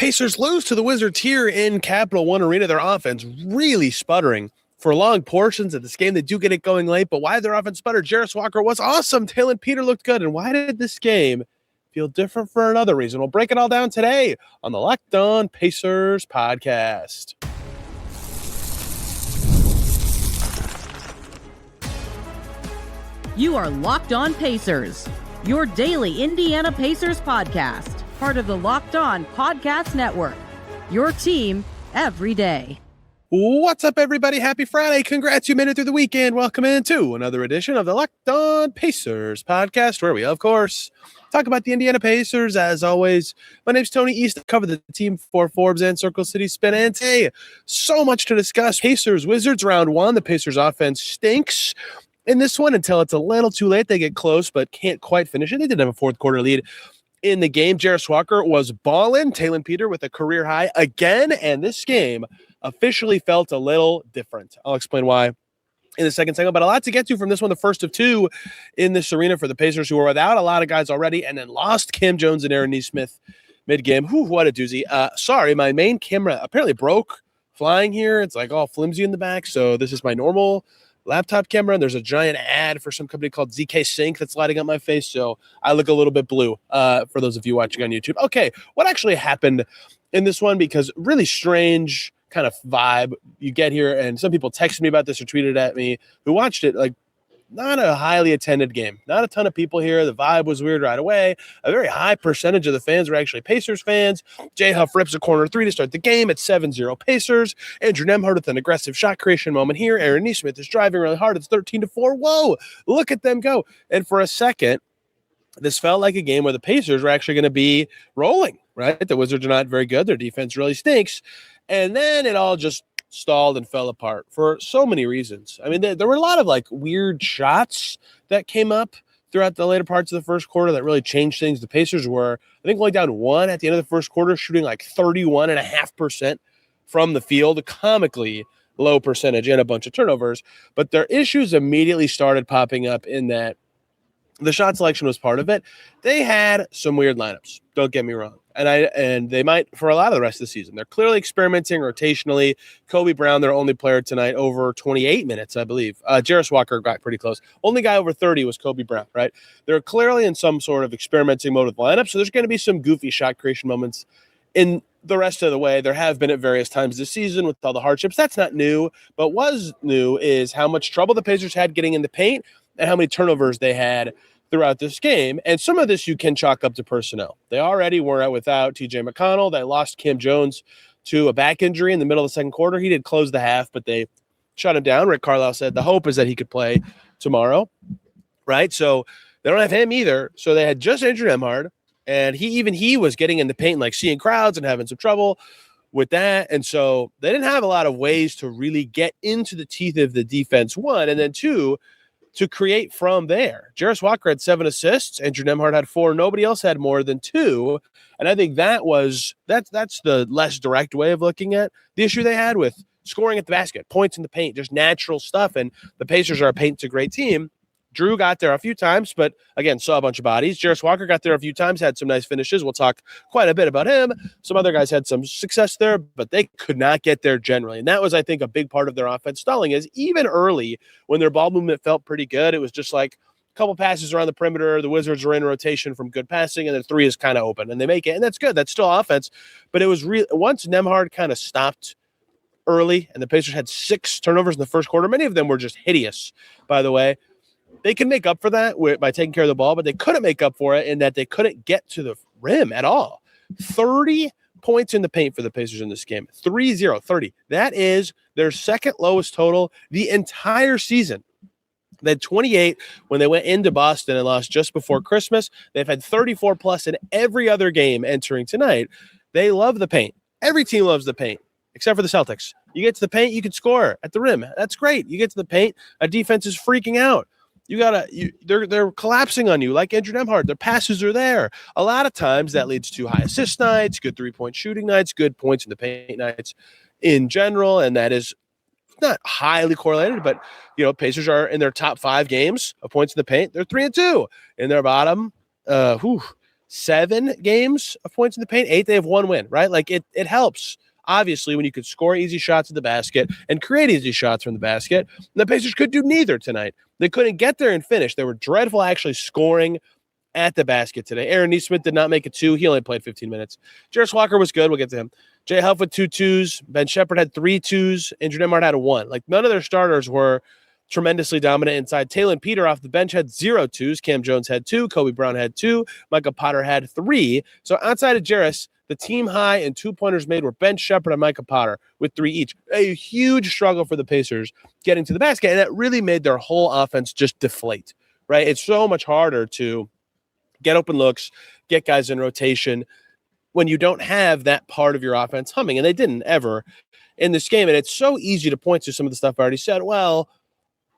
Pacers lose to the Wizards here in Capital One Arena. Their offense really sputtering for long portions of this game. They do get it going late, but why their offense sputtered? Jarace Walker was awesome. Taelon Peter looked good. And why did this game feel different for another reason? We'll break it all down today on the Locked On Pacers podcast. You are Locked On Pacers, your daily Indiana Pacers podcast. Part of the Locked On Podcast Network, your team every day. What's up, everybody? Happy Friday. Congrats, you made it through the weekend. Welcome into another edition of the Locked On Pacers podcast, where we, of course, talk about the Indiana Pacers. As always, my name's Tony East. I cover the team for Forbes and Circle City Spin. And today, so much to discuss. Pacers Wizards round one. The Pacers offense stinks in this one until it's a little too late. They get close, but can't quite finish it. They did have a fourth quarter lead in the game. Jarace Walker was balling. Taelon Peter with a career high again, and this game officially felt a little different. I'll explain why in the second segment, but a lot to get to from this one, the first of two in this arena for the Pacers, who were without a lot of guys already and then lost Cam Jones and Aaron Nesmith mid-game. What a doozy. Sorry, my main camera apparently broke flying here. It's like all flimsy in the back, so this is my normal laptop camera, and there's a giant ad for some company called ZK Sync that's lighting up my face, so I look a little bit blue for those of you watching on YouTube. Okay, what actually happened in this one? Because really strange kind of vibe you get here, and some people texted me about this or tweeted at me who watched it. Like, not a highly attended game, not a ton of people here. The vibe was weird right away. A very high percentage of the fans were actually Pacers fans. Jay Huff rips a corner three to start the game at 7-0 Pacers. Andrew Nembhard with an aggressive shot creation moment here. Aaron Nesmith is driving really hard. It's 13-4. Whoa, look at them go. And for a second, this felt like a game where the Pacers were actually going to be rolling, right? The Wizards are not very good. Their defense really stinks. And then it all just stalled and fell apart for so many reasons. I mean, there were a lot of like weird shots that came up throughout the later parts of the first quarter that really changed things. The Pacers were, I think, only down one at the end of the first quarter, shooting like 31.5% from the field, a comically low percentage and a bunch of turnovers. But their issues immediately started popping up in that the shot selection was part of it. They had some weird lineups, don't get me wrong. And they might for a lot of the rest of the season. They're clearly experimenting rotationally. Kobe Brown, their only player tonight, over 28 minutes, I believe. Jarace Walker got pretty close. Only guy over 30 was Kobe Brown, right? They're clearly in some sort of experimenting mode with lineup, so there's going to be some goofy shot creation moments in the rest of the way. There have been at various times this season with all the hardships. That's not new, but was new is how much trouble the Pacers had getting in the paint and how many turnovers they had throughout this game. And some of this you can chalk up to personnel. They already were out without TJ McConnell. They lost Cam Jones to a back injury in the middle of the second quarter. He did close the half, but they shut him down. Rick Carlisle said the hope is that he could play tomorrow, right? So they don't have him either. So they had just Andrew Nembhard, and he was getting in the paint, like seeing crowds and having some trouble with that. And so they didn't have a lot of ways to really get into the teeth of the defense, one, and then two, to create from there. Jarace Walker had 7 assists. Andrew Nembhard had 4. Nobody else had more than 2. And I think that's the less direct way of looking at the issue they had with scoring at the basket, points in the paint, just natural stuff. And the Pacers are a paint to great team. Drew got there a few times, but again, saw a bunch of bodies. Jarace Walker got there a few times, had some nice finishes. We'll talk quite a bit about him. Some other guys had some success there, but they could not get there generally. And that was, I think, a big part of their offense stalling is even early when their ball movement felt pretty good, it was just like a couple passes around the perimeter. The Wizards are in rotation from good passing, and the three is kind of open, and they make it. And that's good. That's still offense. But it was once Nembhard kind of stopped early, and the Pacers had 6 turnovers in the first quarter. Many of them were just hideous, by the way. They can make up for that by taking care of the ball, but they couldn't make up for it in that they couldn't get to the rim at all. 30 points in the paint for the Pacers in this game. 30. That is their second lowest total the entire season. They had 28 when they went into Boston and lost just before Christmas. They've had 34 plus in every other game entering tonight. They love the paint. Every team loves the paint, except for the Celtics. You get to the paint, you can score at the rim. That's great. You get to the paint, a defense is freaking out. They're collapsing on you like Andrew Nembhard. Their passes are there. A lot of times that leads to high assist nights, good 3-point shooting nights, good points in the paint nights in general. And that is not highly correlated, but Pacers are in their top 5 games of points in the paint. They're 3-2 in their bottom 7 games of points in the paint, 8, they have 1 win, right? Like it helps, obviously, when you could score easy shots at the basket and create easy shots from the basket. The Pacers could do neither tonight. They couldn't get there and finish. They were dreadful actually scoring at the basket today. Aaron Nesmith did not make a 2. He only played 15 minutes. Jarace Walker was good. We'll get to him. Jay Huff with 2 2s. Ben Shepherd had 3 2s. Andrew Nembhard had a 1. Like, none of their starters were tremendously dominant inside. Taelon Peter off the bench had 0 2s. Cam Jones had 2. Kobe Brown had 2. Micah Potter had 3. So outside of Jarace, the team high and 2-pointers made were Ben Shepherd and Micah Potter with 3 each. A huge struggle for the Pacers getting to the basket, and that really made their whole offense just deflate, right? It's so much harder to get open looks, get guys in rotation when you don't have that part of your offense humming, and they didn't ever in this game. And it's so easy to point to some of the stuff I already said. Well,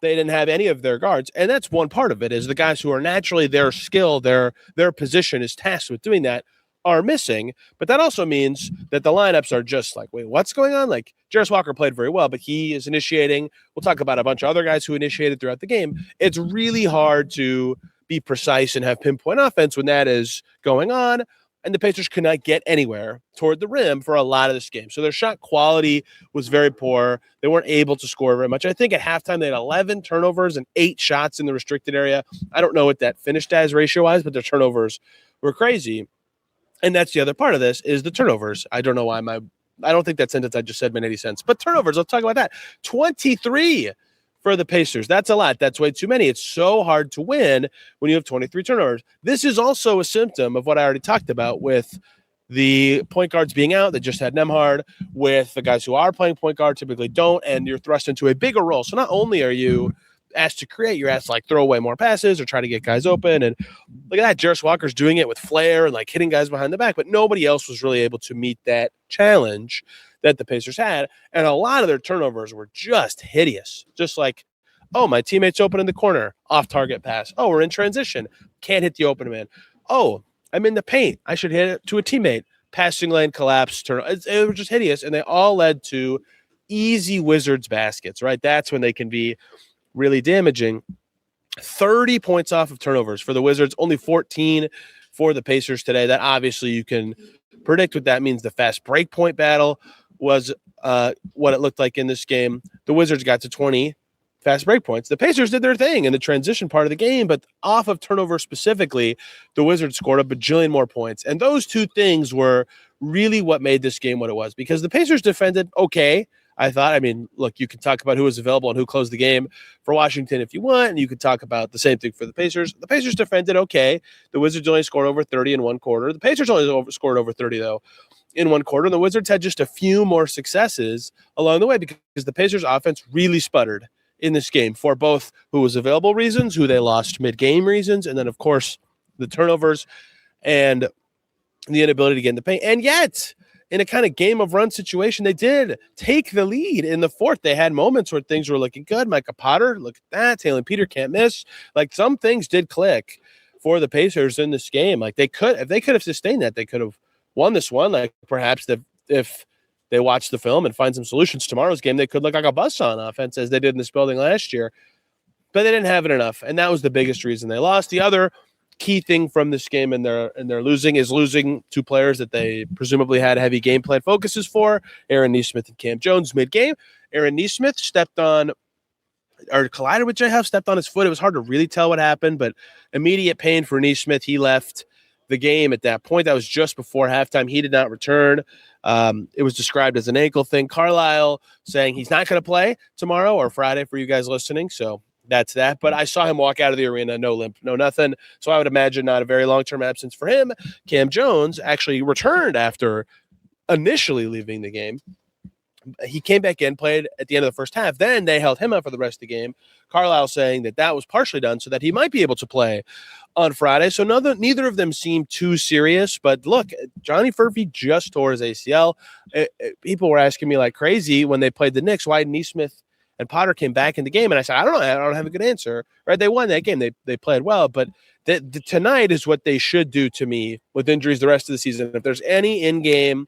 they didn't have any of their guards, and that's one part of it, is the guys who are naturally their skill, their position is tasked with doing that, are missing. But that also means that the lineups are just like, wait, what's going on? Like, Jarace Walker played very well, but he is initiating. We'll talk about a bunch of other guys who initiated throughout the game. It's really hard to be precise and have pinpoint offense when that is going on, and the Pacers could not get anywhere toward the rim for a lot of this game. So their shot quality was very poor. They weren't able to score very much. I think at halftime they had 11 turnovers and 8 shots in the restricted area. I don't know what that finished as ratio-wise, but their turnovers were crazy. And that's the other part of this, is the turnovers. I don't know why I don't think that sentence I just said made any sense. But turnovers, let's talk about that. 23 for the Pacers. That's a lot. That's way too many. It's so hard to win when you have 23 turnovers. This is also a symptom of what I already talked about with the point guards being out. They just had Nembhard. With the guys who are playing point guard typically don't, and you're thrust into a bigger role. So not only are you asked to create, you're asked to like throw away more passes or try to get guys open. And look at that, Jarace Walker's doing it with flair and like hitting guys behind the back, but nobody else was really able to meet that challenge that the Pacers had. And a lot of their turnovers were just hideous. Just like, oh, my teammate's open in the corner, off target pass. Oh, we're in transition, can't hit the open man. Oh, I'm in the paint, I should hit it to a teammate. Passing lane collapse, turnover. It was just hideous. And they all led to easy Wizards baskets, right? That's when they can be really damaging. 30 points off of turnovers for the Wizards, only 14 for the Pacers today. That obviously you can predict what that means. The fast break point battle was what it looked like in this game. The Wizards got to 20 fast break points. The Pacers did their thing in the transition part of the game, but off of turnover specifically, the Wizards scored a bajillion more points. And those two things were really what made this game what it was, because the Pacers defended okay, I thought. I mean, look, you can talk about who was available and who closed the game for Washington if you want, and you could talk about the same thing for the Pacers. The Pacers defended okay. The Wizards only scored over 30 in one quarter. The Pacers only scored over 30, though, in one quarter. And the Wizards had just a few more successes along the way because the Pacers' offense really sputtered in this game for both who was available reasons, who they lost mid-game reasons, and then, of course, the turnovers and the inability to get in the paint. And yet, in a kind of game of run situation, they did take the lead in the fourth. They had moments where things were looking good. Micah Potter, look at that. Taelon Peter can't miss. Like, some things did click for the Pacers in this game. Like, if they could have sustained that, they could have won this one. Like, perhaps if they watch the film and find some solutions tomorrow's game, they could look like a bus on offense as they did in this building last year. But they didn't have it enough, and that was the biggest reason they lost. The other key thing from this game and their losing is losing two players that they presumably had heavy game plan focuses for, Aaron Nesmith and Cam Jones mid-game. Aaron Nesmith collided with Jay Huff, stepped on his foot. It was hard to really tell what happened, but immediate pain for Nesmith. He left the game at that point. That was just before halftime. He did not return. It was described as an ankle thing. Carlisle saying he's not going to play tomorrow or Friday for you guys listening, so that's that. But I saw him walk out of the arena, no limp, no nothing. So I would imagine not a very long-term absence for him. Cam Jones actually returned after initially leaving the game. He came back in, played at the end of the first half. Then they held him out for the rest of the game. Carlisle saying that was partially done so that he might be able to play on Friday. So neither of them seemed too serious. But look, Johnny Furphy just tore his ACL. People were asking me like crazy when they played the Knicks, why Nesmith and Potter came back in the game. And I said, I don't know. I don't have a good answer. Right? They won that game. They played well. But tonight is what they should do to me with injuries the rest of the season. If there's any in-game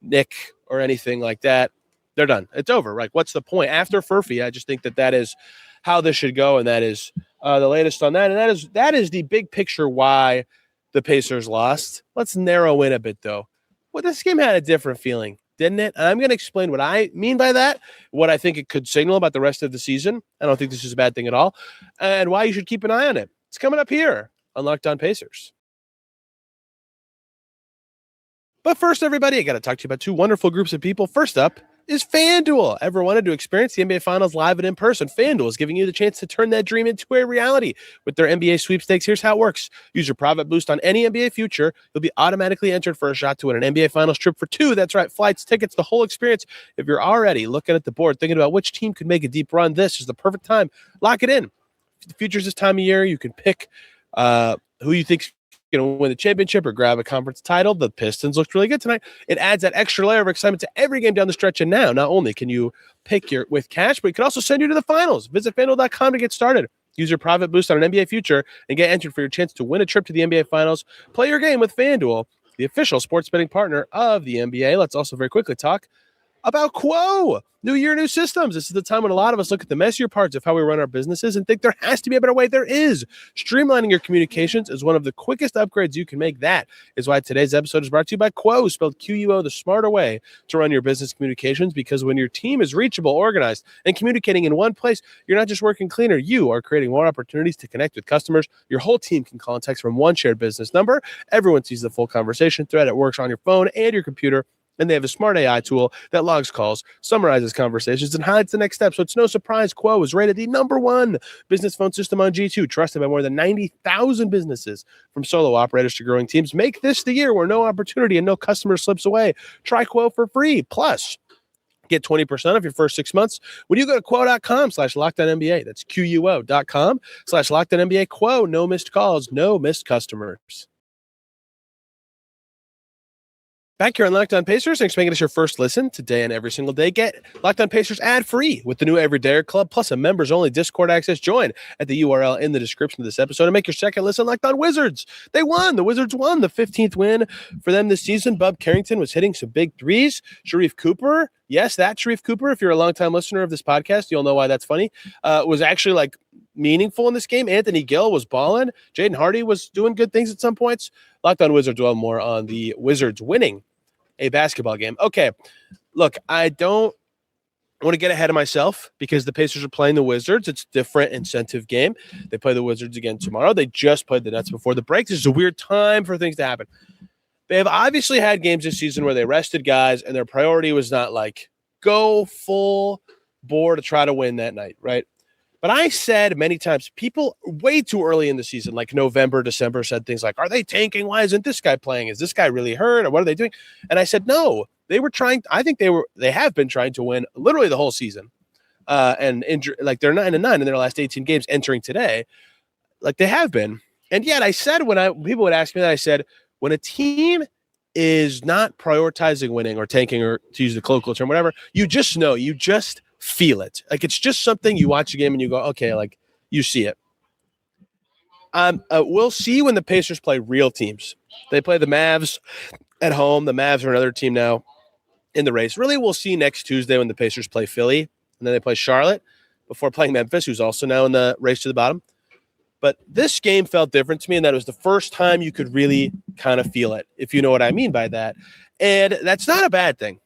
nick or anything like that, they're done. It's over. Like, what's the point? After Furphy, I just think that is how this should go, and that is the latest on that. And that is the big picture why the Pacers lost. Let's narrow in a bit, though. Well, this game had a different feeling, didn't it? And I'm going to explain what I mean by that, what I think it could signal about the rest of the season. I don't think this is a bad thing at all, and why you should keep an eye on it. It's coming up here on Locked On Pacers. But first, everybody, I got to talk to you about two wonderful groups of people. First up is FanDuel. Ever wanted to experience the NBA Finals live and in person? FanDuel is giving you the chance to turn that dream into a reality with their NBA sweepstakes. Here's how it works. Use your private boost on any NBA future. You'll be automatically entered for a shot to win an NBA Finals trip for two. That's right, flights, tickets, the whole experience. If you're already looking at the board, thinking about which team could make a deep run, this is the perfect time. Lock it in. The futures this time of year, you can pick who you think's going to win the championship or grab a conference title. The Pistons looked really good tonight. It adds that extra layer of excitement to every game down the stretch. And now, not only can you pick your with cash, but it can also send you to the finals. Visit FanDuel.com to get started. Use your private boost on an NBA future and get entered for your chance to win a trip to the NBA Finals. Play your game with FanDuel, the official sports betting partner of the NBA. Let's also very quickly talk about Quo. New year, new systems. This is the time when a lot of us look at the messier parts of how we run our businesses and think there has to be a better way. There is. Streamlining your communications is one of the quickest upgrades you can make. That is why today's episode is brought to you by Quo, spelled Quo, the smarter way to run your business communications, because when your team is reachable, organized, and communicating in one place, you're not just working cleaner. You are creating more opportunities to connect with customers. Your whole team can call and text from one shared business number. Everyone sees the full conversation thread. It works on your phone and your computer. And they have a smart AI tool that logs calls, summarizes conversations, and highlights the next step. So it's no surprise Quo is rated the #1 business phone system on G2, trusted by more than 90,000 businesses, from solo operators to growing teams. Make this the year where no opportunity and no customer slips away. Try Quo for free. Plus, get 20% off your first 6 months when you go to quo.com/LockedOnNBA. That's QUO.com/LockedOnNBA. Quo, no missed calls, no missed customers. Back here on Locked On Pacers, thanks for making us your first listen today and every single day. Get Locked On Pacers ad-free with the new Everydayer Club, plus a members-only Discord access. Join at the URL in the description of this episode and make your second listen Locked On Wizards. They won. The Wizards won the 15th win for them this season. Bub Carrington was hitting some big threes. Sharif Cooper, yes, that Sharif Cooper, if you're a longtime listener of this podcast, you'll know why that's funny, was actually like meaningful in this game. Anthony Gill was balling. Jaden Hardy was doing good things at some points. Locked On Wizards will have more on the Wizards winning a basketball game. Okay, look, I don't want to get ahead of myself because the Pacers are playing the Wizards. It's a different incentive game. They play the Wizards again tomorrow. They just played the Nets before the break. This is a weird time for things to happen. They have obviously had games this season where they rested guys, and their priority was not like go full bore to try to win that night, right? But I said many times, people way too early in the season, like November, December, said things like, are they tanking? Why isn't this guy playing? Is this guy really hurt? Or what are they doing? And I said, no, they were trying. I think they have been trying to win literally the whole season. Like they're 9-9 in their last 18 games entering today. Like they have been. And yet I said, people would ask me that, I said, when a team is not prioritizing winning or tanking, or to use the colloquial term, whatever, you just know, you just feel it. Like it's just something you watch a game and you go, okay, like you see it. We'll see when the Pacers play real teams. They play the Mavs at home. The Mavs are another team now in the race. Really, we'll see next Tuesday when the Pacers play Philly, and then they play Charlotte before playing Memphis, who's also now in the race to the bottom. But this game felt different to me, and that was the first time you could really kind of feel it, if you know what I mean by that. And that's not a bad thing.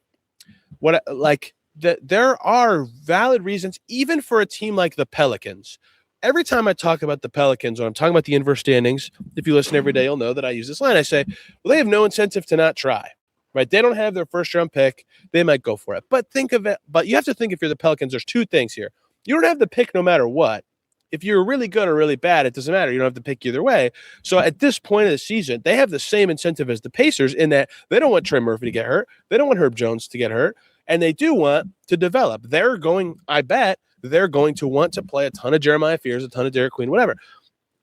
There are valid reasons, even for a team like the Pelicans. Every time I talk about the Pelicans, or I'm talking about the inverse standings, if you listen every day, you'll know that I use this line. I say, well, they have no incentive to not try, right? They don't have their first-round pick. They might go for it. But you have to think, if you're the Pelicans, there's two things here. You don't have the pick no matter what. If you're really good or really bad, it doesn't matter. You don't have to pick either way. So at this point of the season, they have the same incentive as the Pacers in that they don't want Trey Murphy to get hurt. They don't want Herb Jones to get hurt. And they do want to develop. I bet they're going to want to play a ton of Jeremiah Fears, a ton of Derek Queen, whatever.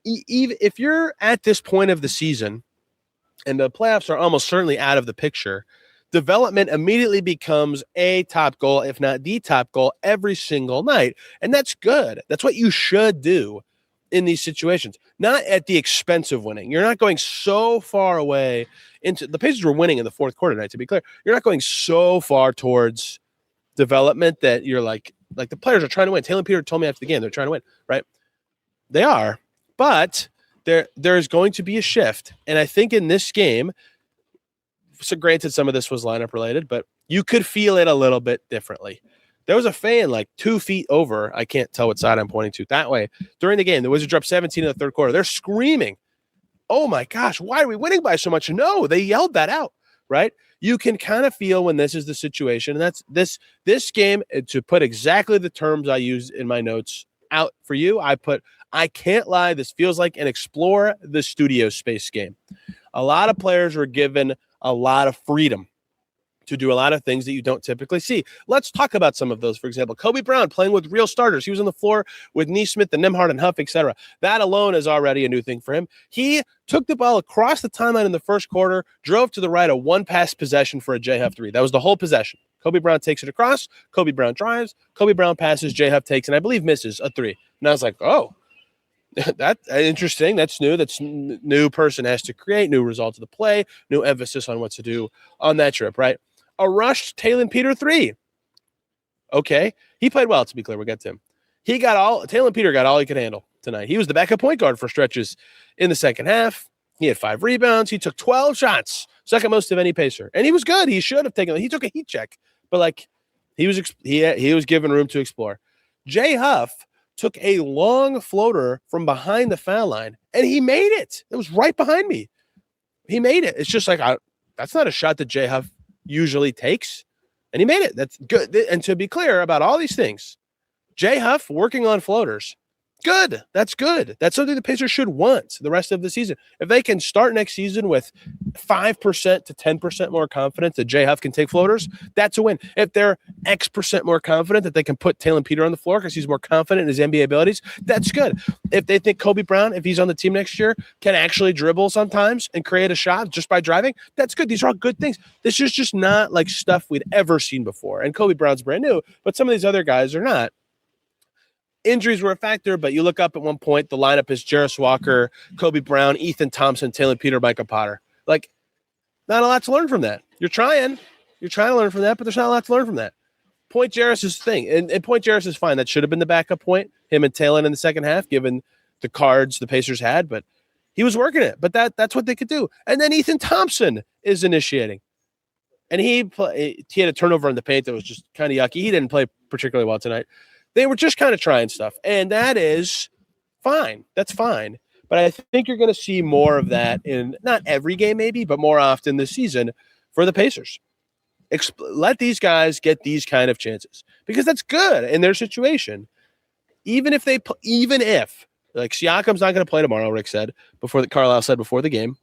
Even if you're at this point of the season and the playoffs are almost certainly out of the picture, development immediately becomes a top goal, if not the top goal, every single night. And that's good. That's what you should do in these situations, not at the expense of winning. You're not going so far away into the Pacers were winning in the fourth quarter tonight, to be clear. You're not going so far towards development that you're like the players are trying to win. Taylor Peter told me after the game they're trying to win, right? They are, but there's going to be a shift. And I think in this game, so granted, some of this was lineup related, but you could feel it a little bit differently. There was a fan like 2 feet over. I can't tell what side I'm pointing to that way. During the game, the Wizards dropped 17 in the third quarter. They're screaming, "Oh my gosh, why are we winning by so much?" No, they yelled that out, right? You can kind of feel when this is the situation. And that's this game, to put exactly the terms I used in my notes out for you. I can't lie. This feels like an explore the studio space game. A lot of players were given a lot of freedom to do a lot of things that you don't typically see. Let's talk about some of those. For example, Kobe Brown playing with real starters. He was on the floor with Neesmith and Nembhard and Huff, etc. That alone is already a new thing for him. He took the ball across the timeline in the first quarter, drove to the right, a one-pass possession for a J-Huff three. That was the whole possession. Kobe Brown takes it across. Kobe Brown drives. Kobe Brown passes. J-Huff takes, and I believe misses a three. And I was like, oh, that's interesting. That's new. That's new person has to create, new result of the play, new emphasis on what to do on that trip, right? A rushed Taelon Peter three. Okay. He played well, to be clear. We'll get to him. Taelon Peter got all he could handle tonight. He was the backup point guard for stretches in the second half. He had 5 rebounds. He took 12 shots, second most of any Pacer. And he was good. He should have taken, he took a heat check, but like he was given room to explore. Jay Huff took a long floater from behind the foul line, and he made it. It was right behind me. He made it. It's just like, that's not a shot that Jay Huff usually takes, and he made it. That's good. And to be clear about all these things, Jay Huff working on floaters, good. That's good. That's something the Pacers should want the rest of the season. If they can start next season with 5% to 10% more confidence that Jay Huff can take floaters, that's a win. If they're X% more confident that they can put Taelon Peter on the floor because he's more confident in his NBA abilities, that's good. If they think Kobe Brown, if he's on the team next year, can actually dribble sometimes and create a shot just by driving, that's good. These are all good things. This is just not like stuff we'd ever seen before. And Kobe Brown's brand new, but some of these other guys are not. Injuries were a factor, but you look up at one point, the lineup is Jarace Walker, Kobe Brown, Ethan Thompson, Taelon Peter, Micah Potter. Like, not a lot to learn from that. You're trying to learn from that, but there's not a lot to learn from that. Point Jarace's thing, and Point Jarace is fine. That should have been the backup point, him and Taelon in the second half, given the cards the Pacers had, but he was working it. But that's what they could do. And then Ethan Thompson is initiating. And he had a turnover in the paint that was just kind of yucky. He didn't play particularly well tonight. They were just kind of trying stuff, and that is fine. That's fine. But I think you're going to see more of that in not every game maybe, but more often this season for the Pacers. Let these guys get these kind of chances because that's good in their situation. Even if like Siakam's not going to play tomorrow, Rick said Carlisle said before the game,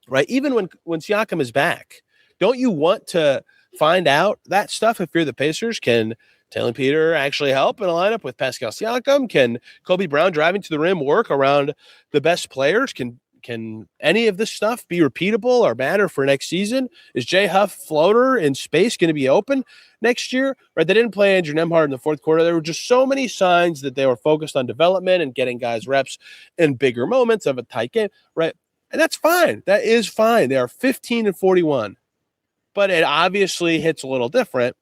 right? Even when Siakam is back, don't you want to find out that stuff if you're the Pacers? Can Taelon Peter actually help in a lineup with Pascal Siakam? Can Kobe Brown driving to the rim work around the best players? Can any of this stuff be repeatable or matter for next season? Is Jay Huff floater in space going to be open next year? Right? They didn't play Andrew Nembhard in the fourth quarter. There were just so many signs that they were focused on development and getting guys reps in bigger moments of a tight game. Right? And that's fine. That is fine. They are 15-41. But it obviously hits a little different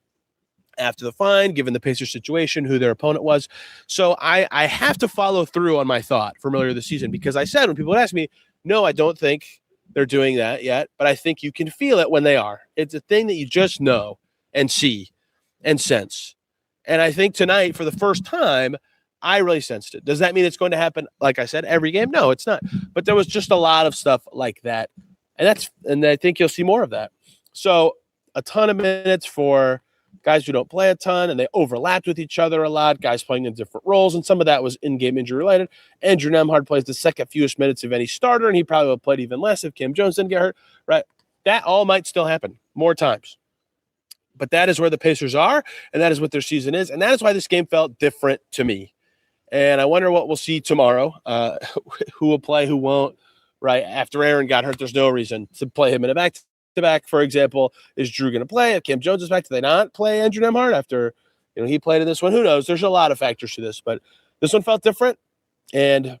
after the fine, given the Pacers situation, who their opponent was. So I have to follow through on my thought from earlier this season, because I said when people would ask me, no, I don't think they're doing that yet, but I think you can feel it when they are. It's a thing that you just know and see and sense. And I think tonight, for the first time, I really sensed it. Does that mean it's going to happen, like I said, every game? No, it's not. But there was just a lot of stuff like that. And I think you'll see more of that. So a ton of minutes for guys who don't play a ton, and they overlapped with each other a lot, guys playing in different roles, and some of that was in-game injury related. Andrew Nembhard plays the second fewest minutes of any starter, and he probably would have played even less if Cam Jones didn't get hurt, right? That all might still happen more times. But that is where the Pacers are, and that is what their season is, and that is why this game felt different to me. And I wonder what we'll see tomorrow, who will play, who won't, right? After Aaron got hurt, there's no reason to play him in a back-to-back, for example. Is Drew going to play? If Cam Jones is back, do they not play Andrew Nembhard after he played in this one? Who knows? There's a lot of factors to this, but this one felt different, and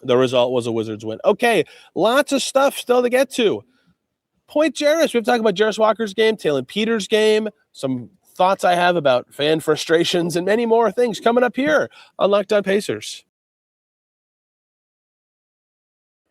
the result was a Wizards win. Okay, lots of stuff still to get to. Point Jarace. We've talked about Jarace Walker's game, Taelon Peters' game, some thoughts I have about fan frustrations, and many more things coming up here on Locked On Pacers.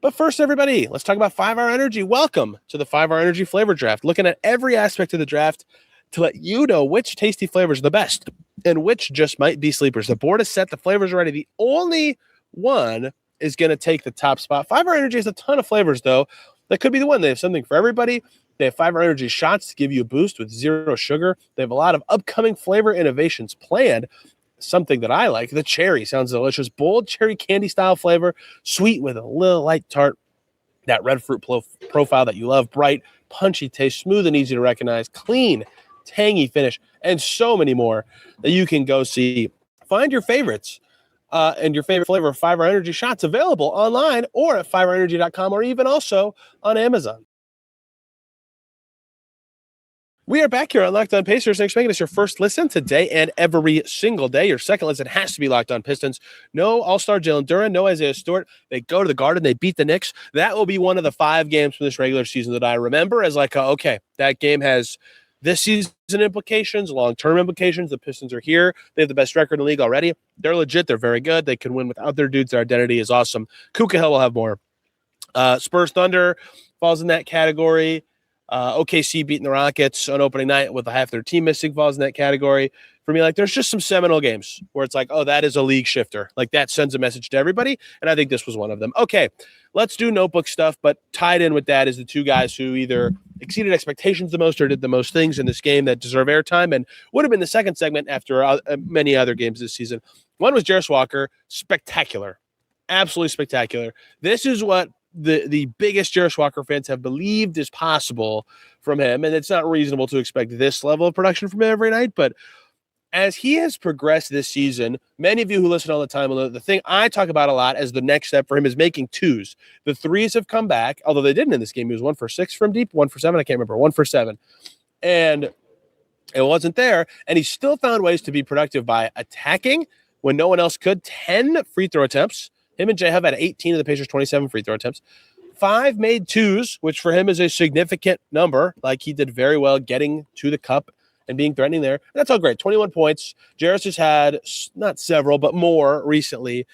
But first, everybody, let's talk about 5-Hour Energy. Welcome to the 5-Hour Energy Flavor Draft, looking at every aspect of the draft to let you know which tasty flavors are the best and which just might be sleepers. The board is set. The flavors are ready. The only one is going to take the top spot. 5-Hour Energy has a ton of flavors, though. That could be the one. They have something for everybody. They have 5-Hour Energy shots to give you a boost with 0 sugar. They have a lot of upcoming flavor innovations planned. Something that I like, the cherry sounds delicious. Bold cherry candy style flavor, sweet with a little light tart. That red fruit profile that you love, bright, punchy taste, smooth and easy to recognize, clean, tangy finish, and so many more that you can go see. Find your favorites and your favorite flavor of 5-Hour Energy shots available online or at 5hourenergy.com or even also on Amazon. We are back here on Locked On Pacers. Thanks for making us your first listen today and every single day. Your second listen has to be Locked On Pistons. No All-Star Jalen Duren, no Isaiah Stewart. They go to the Garden. They beat the Knicks. That will be one of the 5 games from this regular season that I remember as like, okay, that game has this season implications, long-term implications. The Pistons are here. They have the best record in the league already. They're legit. They're very good. They can win without their dudes. Their identity is awesome. Kuka Hill will have more. Spurs Thunder falls in that category. OKC beating the Rockets on opening night with half their team missing falls in that category. For me, like, there's just some seminal games where it's like, oh, that is a league shifter. Like, that sends a message to everybody, and I think this was one of them. Okay, let's do notebook stuff, but tied in with that is the 2 guys who either exceeded expectations the most or did the most things in this game that deserve airtime and would have been the second segment after many other games this season. One was Jarace Walker. Spectacular. Absolutely spectacular. This is what the biggest Jarace Walker fans have believed is possible from him, and it's not reasonable to expect this level of production from him every night, but as he has progressed this season, many of you who listen all the time will know the thing I talk about a lot as the next step for him is making 2s. The 3s have come back, although they didn't in this game. He was 1 for 6 from deep, 1 for 7, I can't remember, 1 for 7. And it wasn't there, and he still found ways to be productive by attacking when no one else could. 10 free throw attempts. Him and Jay have had 18 of the Pacers' 27 free throw attempts. 5 made 2s, which for him is a significant number. Like, he did very well getting to the cup and being threatening there. And that's all great. 21 points. Jarace has had not several, but more recently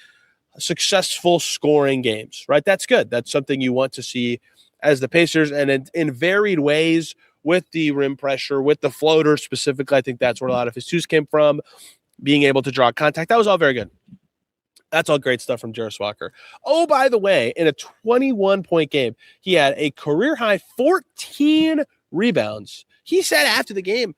successful scoring games, right? That's good. That's something you want to see as the Pacers, and in varied ways with the rim pressure, with the floater specifically. I think that's where a lot of his 2s came from, being able to draw contact. That was all very good. That's all great stuff from Jarace Walker. Oh, by the way, in a 21-point game, he had a career-high 14 rebounds. He said after the game,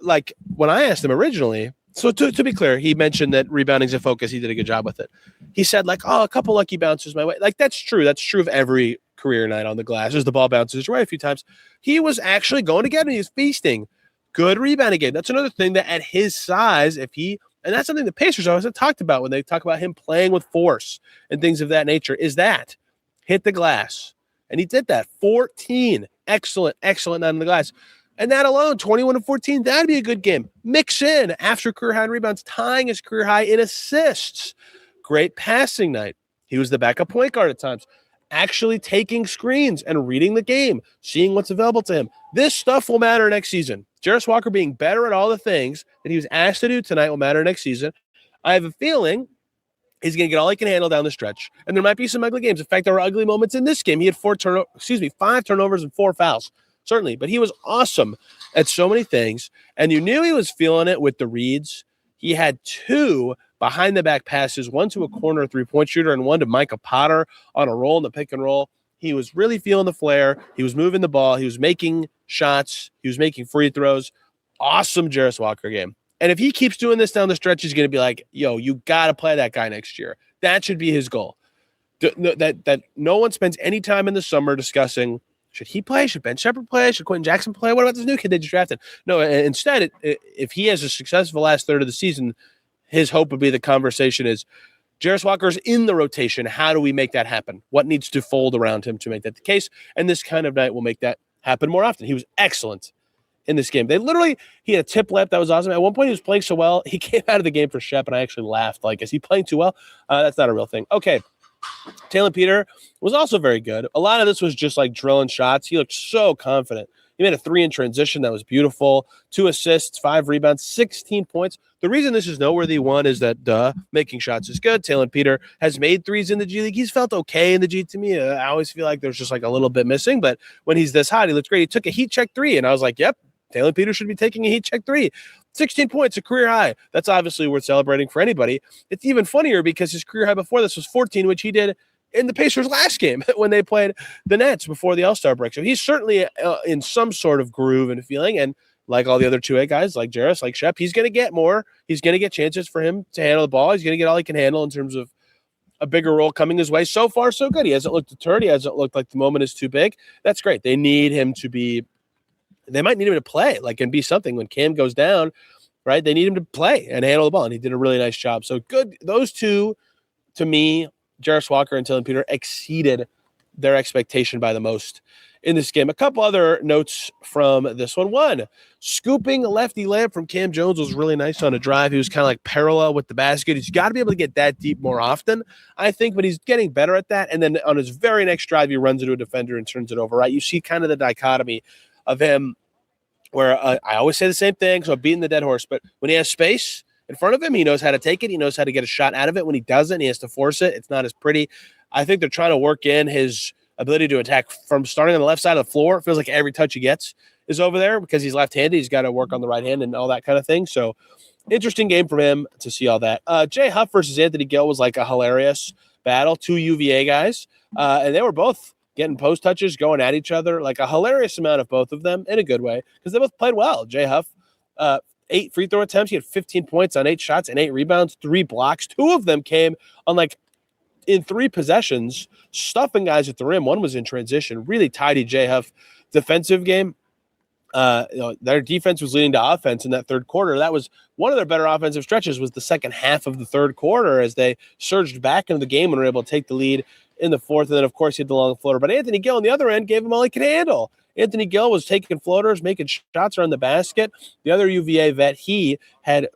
like, when I asked him originally, so to be clear, he mentioned that rebounding's a focus. He did a good job with it. He said, like, oh, a couple lucky bounces my way. Like, that's true. That's true of every career night on the glass. As the ball bounces right a few times. He was actually going to get him. He was feasting. Good rebounding game. That's another thing that at his size, and that's something the Pacers always have talked about when they talk about him playing with force and things of that nature, is that hit the glass. And he did that. 14. Excellent night on the glass. And that alone, 21 and 14, that'd be a good game. Mix in after career high in rebounds, tying his career high in assists. Great passing night. He was the backup point guard at times, actually taking screens and reading the game, seeing what's available to him. This stuff will matter next season. Jarace Walker being better at all the things that he was asked to do tonight will matter next season. I have a feeling he's going to get all he can handle down the stretch. And there might be some ugly games. In fact, there were ugly moments in this game. He had 5 turnovers and 4 fouls. Certainly, but he was awesome at so many things, and you knew he was feeling it with the reads. He had 2 behind-the-back passes, one to a corner three-point shooter and one to Micah Potter on a roll in the pick and roll. He was really feeling the flare. He was moving the ball. He was making shots. He was making free throws. Awesome Jarace Walker game. And if he keeps doing this down the stretch, he's going to be like, yo, you got to play that guy next year. That should be his goal. That no one spends any time in the summer discussing, should he play? Should Ben Shepherd play? Should Quentin Jackson play? What about this new kid they just drafted? No, instead, if he has a successful last third of the season, his hope would be the conversation is, Jarace Walker's in the rotation. How do we make that happen? What needs to fold around him to make that the case? And this kind of night will make that happen more often. He was excellent in this game. He had a tip left that was awesome. At one point, he was playing so well, he came out of the game for Shep, and I actually laughed. Like, is he playing too well? That's not a real thing. Okay. Taelon Peter was also very good. A lot of this was just like drilling shots. He looked so confident. He made a 3 in transition that was beautiful. 2 assists, 5 rebounds, 16 points. The reason this is noteworthy, one, is that making shots is good. Taelon Peter has made 3s in the G League. He's felt okay in the G to me. I always feel like there's just like a little bit missing, but when he's this hot, he looks great. He took a heat check 3, and I was like, yep, Taelon Peter should be taking a heat check 3. 16 points, a career high. That's obviously worth celebrating for anybody. It's even funnier because his career high before this was 14, which he did in the Pacers last game when they played the Nets before the All-Star break. So he's certainly in some sort of groove and feeling, and like all the other 2A guys, like Jarace, like Shep, he's going to get more. He's going to get chances for him to handle the ball. He's going to get all he can handle in terms of a bigger role coming his way. So far, so good. He hasn't looked deterred. He hasn't looked like the moment is too big. That's great. They need him to be – they might need him to play, like, and be something when Cam goes down, right? They need him to play and handle the ball, and he did a really nice job. So good. Those two, to me, Jarace Walker and Taelon Peter, exceeded their expectation by the most in this game. A couple other notes from this one. One, scooping lefty layup from Cam Jones was really nice on a drive. He was kind of like parallel with the basket. He's got to be able to get that deep more often, I think, but he's getting better at that. And then on his very next drive, he runs into a defender and turns it over, right? You see kind of the dichotomy of him where I always say the same thing, so I'm beating the dead horse, but when he has space in front of him, he knows how to take it. He knows how to get a shot out of it. When he doesn't, he has to force it. It's not as pretty. I think they're trying to work in his ability to attack from starting on the left side of the floor. It feels like every touch he gets is over there because he's left-handed. He's got to work on the right hand and all that kind of thing. So interesting game for him to see all that. Jay Huff versus Anthony Gill was like a hilarious battle. 2 UVA guys, and they were both getting post touches, going at each other, like a hilarious amount of both of them in a good way because they both played well. Jay Huff, 8 free throw attempts. He had 15 points on 8 shots and 8 rebounds, 3 blocks. 2 of them came on like in 3 possessions, stuffing guys at the rim. One was in transition. Really tidy Jay Huff defensive game. Their defense was leading to offense in that third quarter. That was one of their better offensive stretches was the second half of the third quarter as they surged back into the game and were able to take the lead in the fourth. And then, of course, he had the long floater. But Anthony Gill on the other end gave him all he could handle. Anthony Gill was taking floaters, making shots around the basket. The other UVA vet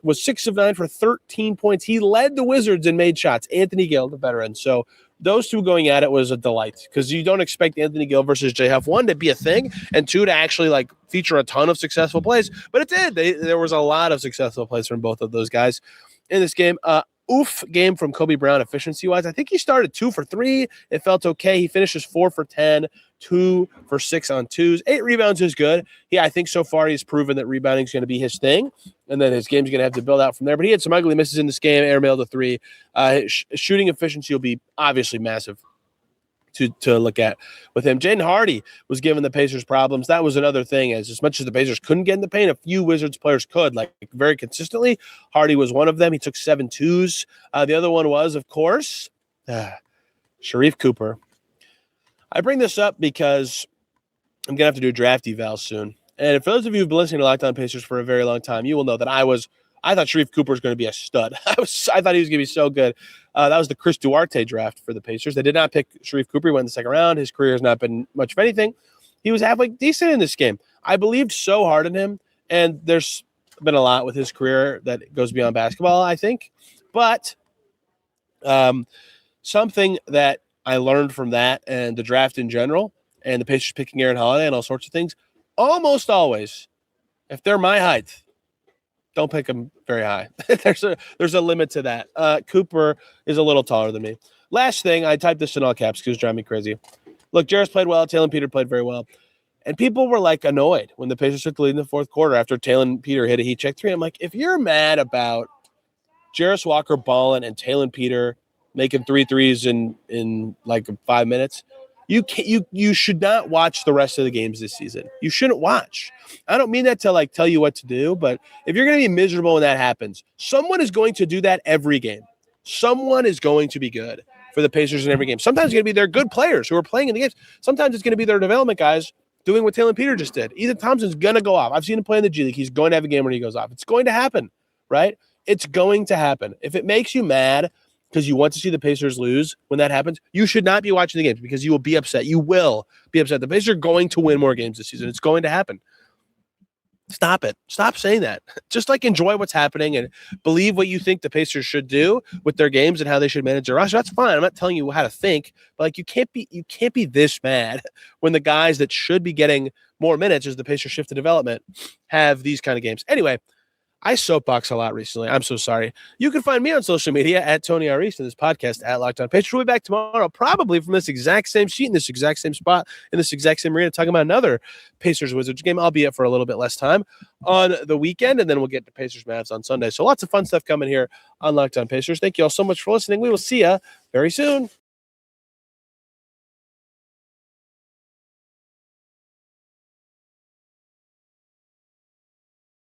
was 6 of 9 for 13 points. He led the Wizards and made shots. Anthony Gill, the veteran. So those two going at it was a delight because you don't expect Anthony Gill versus Jay Huff, 1, to be a thing, and 2, to actually like feature a ton of successful plays. But it did. There was a lot of successful plays from both of those guys in this game. Game from Kobe Brown efficiency-wise. I think he started 2 for 3. It felt okay. He finishes 4 for 10, 2 for 6 on 2s. 8 rebounds is good. I think so far he's proven that rebounding is going to be his thing, and then his game's going to have to build out from there. But he had some ugly misses in this game, airmailed a 3. Shooting efficiency will be obviously massive to look at with him. Jaden Hardy was giving the Pacers problems. That was another thing. As much as the Pacers couldn't get in the paint, a few Wizards players could, like very consistently. Hardy was one of them. He took 7 twos. The other one was, of course, Sharife Cooper. I bring this up because I'm going to have to do a draft eval soon. And for those of you who've been listening to Locked On Pacers for a very long time, you will know that I thought Sharife Cooper was going to be a stud. I thought he was going to be so good. That was the Chris Duarte draft for the Pacers. They did not pick Sharife Cooper. He went in the second round. His career has not been much of anything. He was halfway decent in this game. I believed so hard in him, and there's been a lot with his career that goes beyond basketball, I think. But something that I learned from that and the draft in general and the Pacers picking Aaron Holiday and all sorts of things, almost always, if they're my height, don't pick him very high. There's a limit to that. Cooper is a little taller than me. Last thing, I typed this in all caps because it was driving me crazy. Look, Jarace played well. Taelon Peter played very well. And people were, like, annoyed when the Pacers took the lead in the fourth quarter after Taelon Peter hit a heat check 3. I'm like, if you're mad about Jarace Walker balling and Taelon Peter making 3 threes in like 5 minutes, you should not watch the rest of the games this season. You shouldn't watch. I don't mean that to like tell you what to do, but if you're going to be miserable when that happens, someone is going to do that every game. Someone is going to be good for the Pacers in every game. Sometimes it's going to be their good players who are playing in the games. Sometimes it's going to be their development guys doing what Taelon Peter just did. Ethan Thompson's going to go off. I've seen him play in the G League. He's going to have a game when he goes off. It's going to happen, right? It's going to happen. If it makes you mad because you want to see the Pacers lose when that happens, you should not be watching the games because you will be upset. You will be upset. The Pacers are going to win more games this season. It's going to happen. Stop it. Stop saying that. Just like enjoy what's happening and believe what you think the Pacers should do with their games and how they should manage their roster. That's fine. I'm not telling you how to think, but like you can't be this mad when the guys that should be getting more minutes as the Pacers shift to development have these kind of games. Anyway, I soapbox a lot recently. I'm so sorry. You can find me on social media at Tony R. East and this podcast at Locked On Pacers. We'll be back tomorrow, probably from this exact same seat in this exact same spot in this exact same arena, talking about another Pacers-Wizards game, albeit for a little bit less time on the weekend, and then we'll get to Pacers-Mavs on Sunday. So lots of fun stuff coming here on Locked On Pacers. Thank you all so much for listening. We will see you very soon.